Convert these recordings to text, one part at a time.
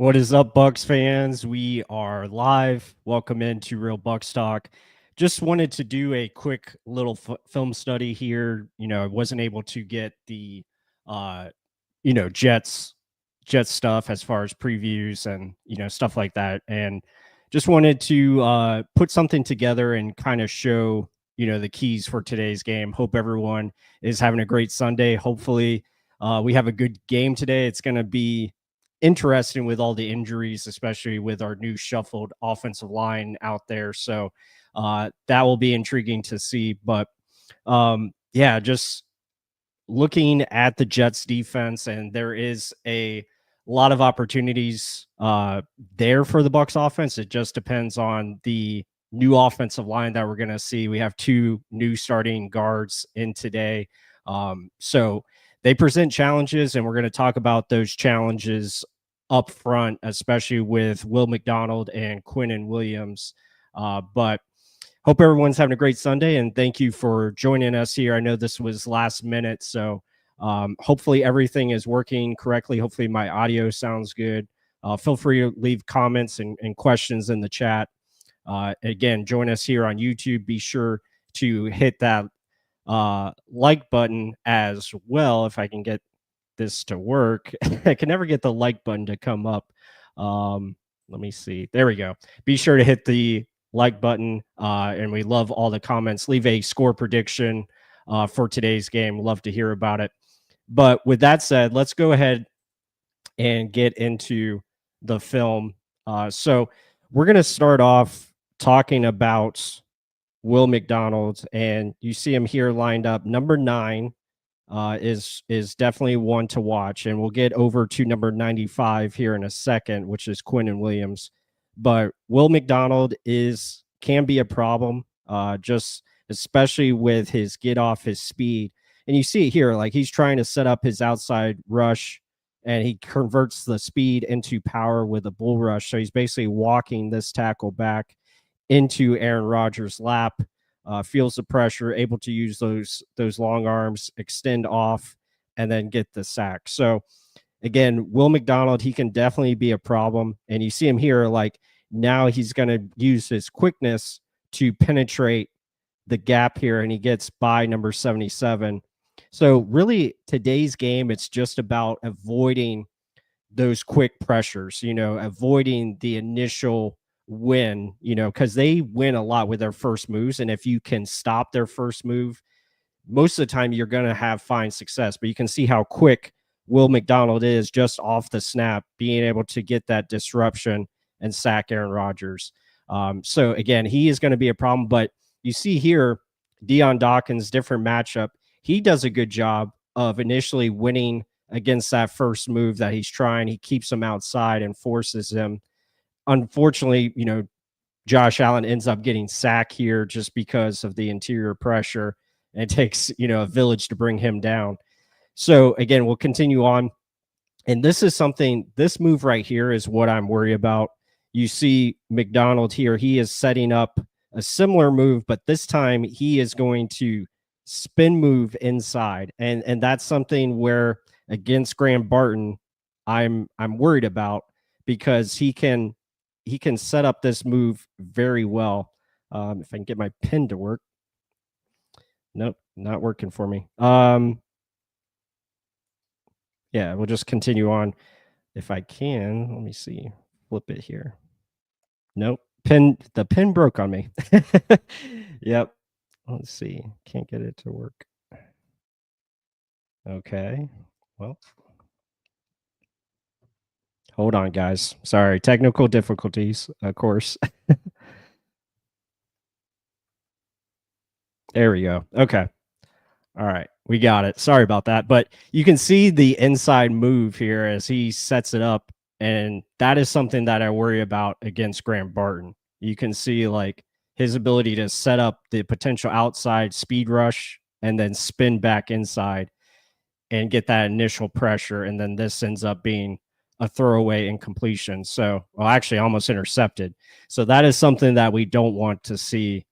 What is up, Bucs fans? We are live. Welcome into Real Bucs Talk. Just wanted to do a quick little film study here. I wasn't able to get the, uh, Jets stuff as far as previews and stuff like that, and just wanted to put something together and kind of show the keys for today's game. Hope everyone is having a great Sunday. Hopefully, we have a good game today. It's going to be interesting with all the injuries, especially with our new shuffled offensive line out there. So that will be intriguing to see. But yeah, just looking at the Jets defense, and there is a lot of opportunities there for the Bucs offense. It just depends on the new offensive line that we're going to see. We have two new starting guards in today. So they present challenges, and we're going to talk about those challenges up front, especially with Will McDonald and Quinnen Williams. But hope everyone's having a great Sunday, and thank you for joining us here. I know this was last minute, so hopefully everything is working correctly. Hopefully my audio sounds good. Feel free to leave comments and questions in the chat. Again, join us here on YouTube. Be sure to hit that like button as well. If I can get this to work, I can never get the like button to come up. Let me see. There we go. Be sure to hit the like button, and we love all the comments. Leave a score prediction for today's game. Love to hear about it. But with that said, let's go ahead and get into the film. So we're going to start off talking about Will McDonald, and you see him here lined up. Number 9 is definitely one to watch, and we'll get over to number 95 here in a second, which is Quinnen Williams. But Will McDonald can be a problem, just especially with his get off, his speed. And you see it here, like he's trying to set up his outside rush, and he converts the speed into power with a bull rush. So he's basically walking this tackle back into Aaron Rodgers' lap, feels the pressure, able to use those long arms, extend off, and then get the sack. So again, Will McDonald, he can definitely be a problem. And you see him here, like now he's going to use his quickness to penetrate the gap here, and he gets by number 77. So really today's game, it's just about avoiding those quick pressures, avoiding the initial win, because they win a lot with their first moves. And if you can stop their first move, most of the time you're going to find success. But you can see how quick Will McDonald is just off the snap, being able to get that disruption and sack Aaron Rodgers. So again, he is going to be a problem. But you see here, Deion Dawkins, different matchup. He does a good job of initially winning against that first move that he's trying. He keeps him outside and forces him. Unfortunately, Josh Allen ends up getting sacked here just because of the interior pressure. And it takes, a village to bring him down. So again, we'll continue on. And this move right here is what I'm worried about. You see McDonald here. He is setting up a similar move, but this time he is going to spin move inside. And that's something where against Graham Barton, I'm worried about, because he can set up this move very well. If I can get my pen to work. Nope, not working for me. Yeah, we'll just continue on. If I can, let me see. Flip it here. Nope. The pen broke on me. Yep. Let's see. Can't get it to work. Okay. Well, hold on, guys. Sorry. Technical difficulties, of course. There we go. Okay. All right. We got it. Sorry about that. But you can see the inside move here as he sets it up. And that is something that I worry about against Graham Barton. You can see like his ability to set up the potential outside speed rush and then spin back inside and get that initial pressure. And then this ends up being a throwaway incompletion. So, well, actually almost intercepted. So that is something that we don't want to see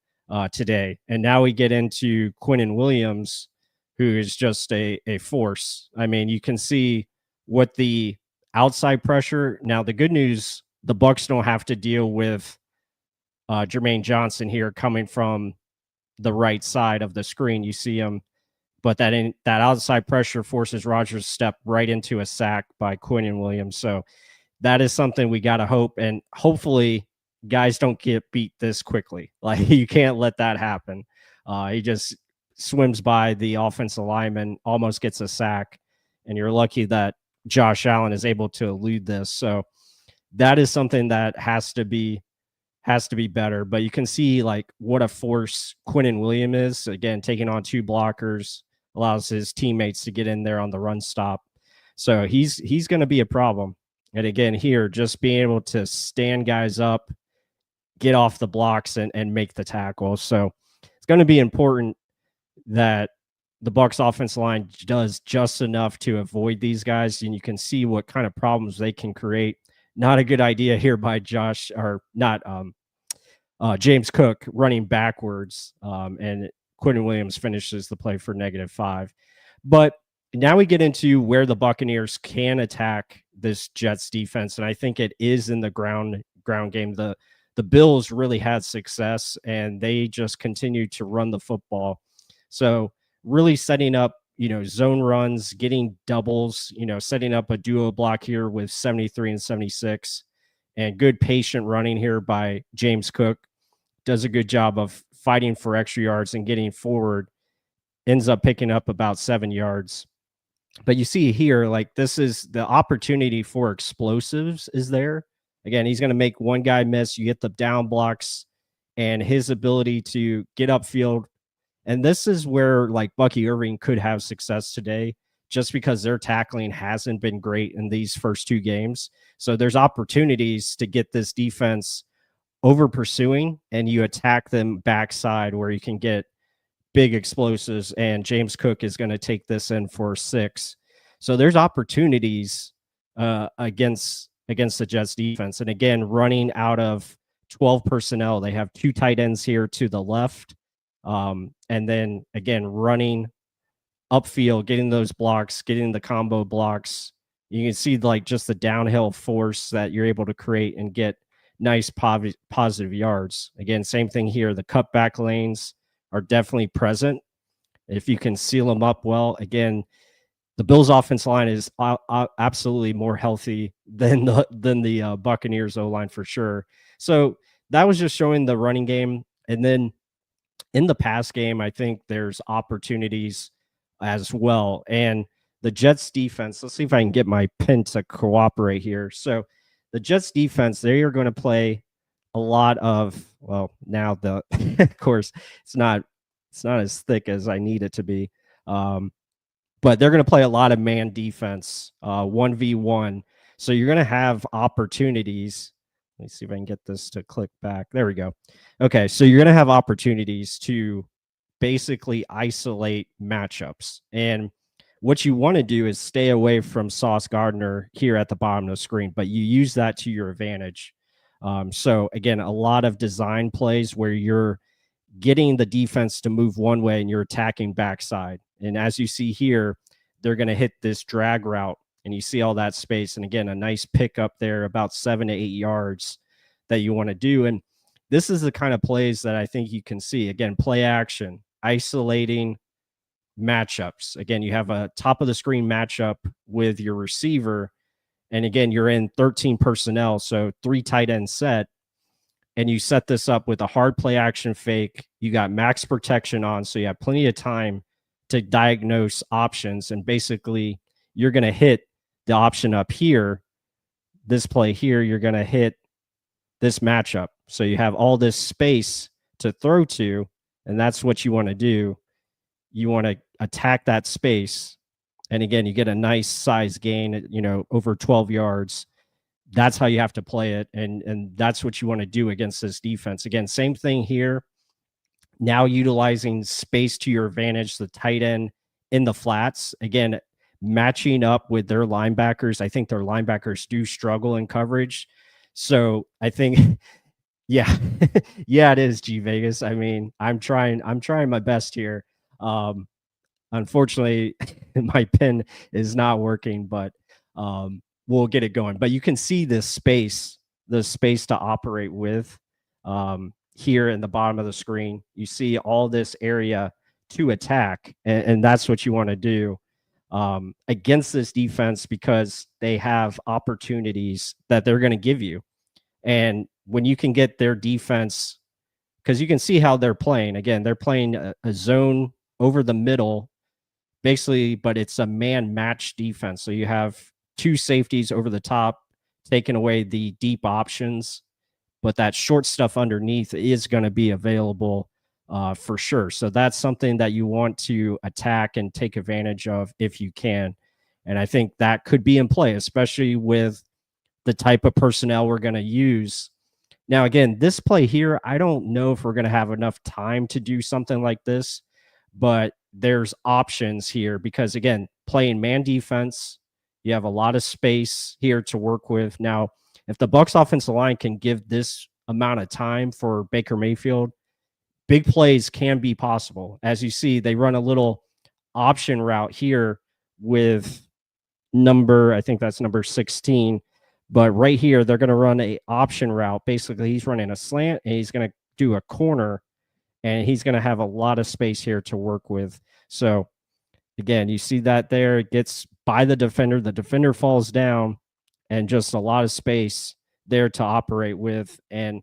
today. And now we get into Quinnen Williams, who is just a force. I mean, you can see what the outside pressure. Now, the good news, the Bucs don't have to deal with Jermaine Johnson here coming from the right side of the screen. You see him, but that outside pressure forces Rodgers to step right into a sack by Quinnen Williams. So that is something we got to hope, and hopefully guys don't get beat this quickly. Like, you can't let that happen. He just swims by the offensive lineman, almost gets a sack, and you're lucky that Josh Allen is able to elude this. So that is something that has to be better. But you can see like what a force Quinnen Williams is. Again, taking on two blockers, allows his teammates to get in there on the run stop. So he's going to be a problem. And again, here, just being able to stand guys up, get off the blocks, and make the tackle. So it's going to be important that the Bucs offensive line does just enough to avoid these guys. And you can see what kind of problems they can create. Not a good idea here by James Cook running backwards. And Quinnen Williams finishes the play for -5. But now we get into where the Buccaneers can attack this Jets defense, and I think it is in the ground game. The Bills really had success, and they just continued to run the football. So really setting up, zone runs, getting doubles, setting up a duo block here with 73 and 76, and good patient running here by James Cook. Does a good job of fighting for extra yards and getting forward, ends up picking up about 7 yards. But you see here, like, this is the opportunity for explosives is there. Again, he's going to make one guy miss. You get the down blocks and his ability to get upfield. And this is where like Bucky Irving could have success today, just because their tackling hasn't been great in these first two games. So there's opportunities to get this defense over pursuing, and you attack them backside where you can get big explosives, and James Cook is going to take this in for 6. So there's opportunities against the Jets defense. And again, running out of 12 personnel, they have 2 tight ends here to the left. And then again, running upfield, getting those blocks, getting the combo blocks. You can see like just the downhill force that you're able to create and get nice positive yards. Again, same thing here. The cutback lanes are definitely present if you can seal them up well. Again, the Bills' offense line is absolutely more healthy than the Buccaneers' O-line for sure. So that was just showing the running game. And then in the pass game, I think there's opportunities as well. And the Jets defense, let's see if I can get my pen to cooperate here. So the Jets defense, they are going to play a lot of, well, now the of course it's not as thick as I need it to be, but they're going to play a lot of man defense, 1v1. So you're going to have opportunities. Let me see if I can get this to click back. There we go. Okay, so you're going to have opportunities to basically isolate matchups, and what you want to do is stay away from Sauce Gardner here at the bottom of the screen, but you use that to your advantage. So again, a lot of design plays where you're getting the defense to move one way and you're attacking backside. And as you see here, they're going to hit this drag route, and you see all that space. And again, a nice pickup there, about 7 to 8 yards that you want to do. And this is the kind of plays that I think you can see. Again, play action, isolating matchups. Again, you have a top of the screen matchup with your receiver. And again, you're in 13 personnel, so 3 tight end set. And you set this up with a hard play action fake. You got max protection on, so you have plenty of time to diagnose options. And basically, you're going to hit the option up here. This play here, you're going to hit this matchup. So you have all this space to throw to, and that's what you want to do. You want to attack that space. And again, you get a nice size gain, over 12 yards. That's how you have to play it. And that's what you want to do against this defense. Again, same thing here. Now utilizing space to your advantage, the tight end in the flats. Again, matching up with their linebackers. I think their linebackers do struggle in coverage. So I think, yeah, yeah, it is, G Vegas. I mean, I'm trying my best here. Unfortunately, my pen is not working, but we'll get it going. But you can see this space, the space to operate with here in the bottom of the screen. You see all this area to attack, and that's what you want to do against this defense, because they have opportunities that they're going to give you. And when you can get their defense, because you can see how they're playing. Again, they're playing a zone over the middle, basically, but it's a man match defense. So you have two safeties over the top, taking away the deep options, but that short stuff underneath is going to be available for sure. So that's something that you want to attack and take advantage of if you can. And I think that could be in play, especially with the type of personnel we're going to use. Now, again, this play here, I don't know if we're going to have enough time to do something like this, but there's options here because, again, playing man defense, you have a lot of space here to work with. Now, if the Bucs offensive line can give this amount of time for Baker Mayfield, big plays can be possible. As you see, they run a little option route here with I think that's number 16. But right here, they're going to run a option route. Basically, he's running a slant, and he's going to do a corner, and he's going to have a lot of space here to work with. So, again, you see that there. It gets by the defender. The defender falls down, and just a lot of space there to operate with. And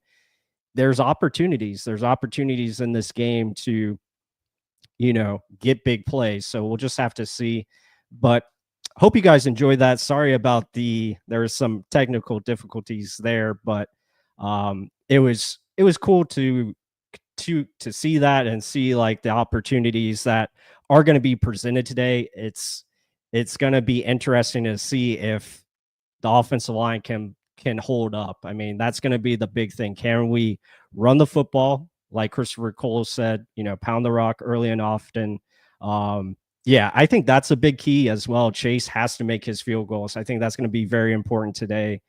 there's opportunities. There's opportunities in this game to, get big plays. So we'll just have to see. But hope you guys enjoyed that. Sorry about there was some technical difficulties there, but it was cool to see that and see like the opportunities that are going to be presented today. It's going to be interesting to see if the offensive line can hold up. I mean, that's going to be the big thing. Can we run the football? Like Christopher Cole said, pound the rock early and often. Yeah, I think that's a big key as well. Chase has to make his field goals. I think that's going to be very important today.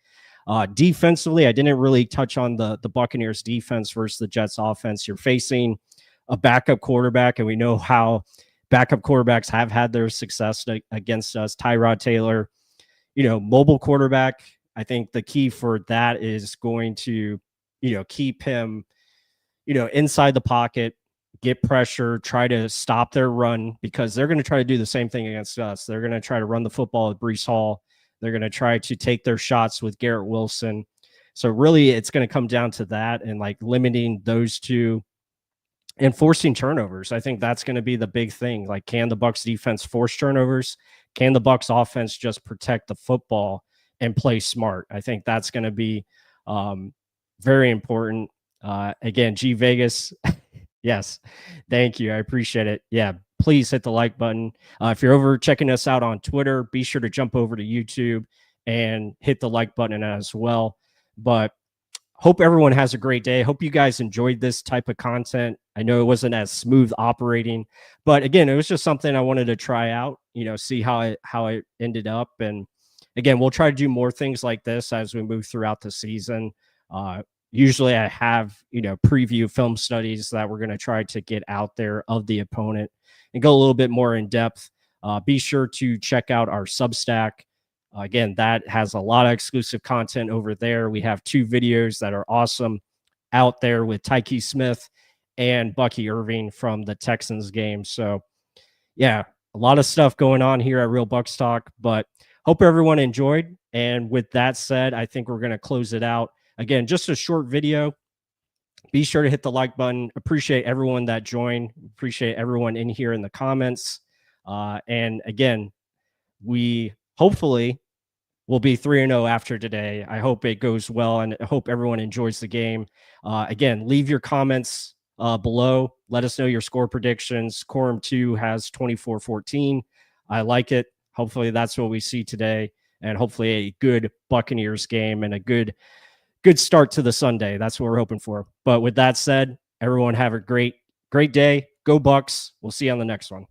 Defensively, I didn't really touch on the Buccaneers defense versus the Jets offense. You're facing a backup quarterback, and we know how backup quarterbacks have had their success against us. Tyrod Taylor, mobile quarterback. I think the key for that is going to, keep him, inside the pocket, get pressure, try to stop their run, because they're going to try to do the same thing against us. They're going to try to run the football with Breece Hall. They're going to try to take their shots with Garrett Wilson. So really it's going to come down to that and like limiting those two and forcing turnovers. I think that's going to be the big thing. Like, can the Bucs defense force turnovers? Can the Bucs offense just protect the football and play smart? I think that's going to be very important. Again, G Vegas. Yes. Thank you. I appreciate it. Yeah. Please hit the like button. If you're over checking us out on Twitter, be sure to jump over to YouTube and hit the like button as well. But hope everyone has a great day. Hope you guys enjoyed this type of content. I know it wasn't as smooth operating, but again, it was just something I wanted to try out, see how it ended up. And again, we'll try to do more things like this as we move throughout the season. Usually I have, preview film studies that we're going to try to get out there of the opponent and go a little bit more in depth. Be sure to check out our Substack. Again, that has a lot of exclusive content over there. We have 2 videos that are awesome out there with Tyke Smith and Bucky Irving from the Texans game. So yeah, a lot of stuff going on here at Real Bucs Talk, but hope everyone enjoyed. And with that said, I think we're going to close it out. Again, just a short video. Be sure to hit the like button. Appreciate everyone that joined. Appreciate everyone in here in the comments. And again, we hopefully will be 3-0 after today. I hope it goes well, and I hope everyone enjoys the game. Again, leave your comments below. Let us know your score predictions. Quorum 2 has 24-14. I like it. Hopefully that's what we see today, and hopefully a good Buccaneers game and a good start to the Sunday. That's what we're hoping for. But with that said, everyone have a great day. Go Bucs. We'll see you on the next one.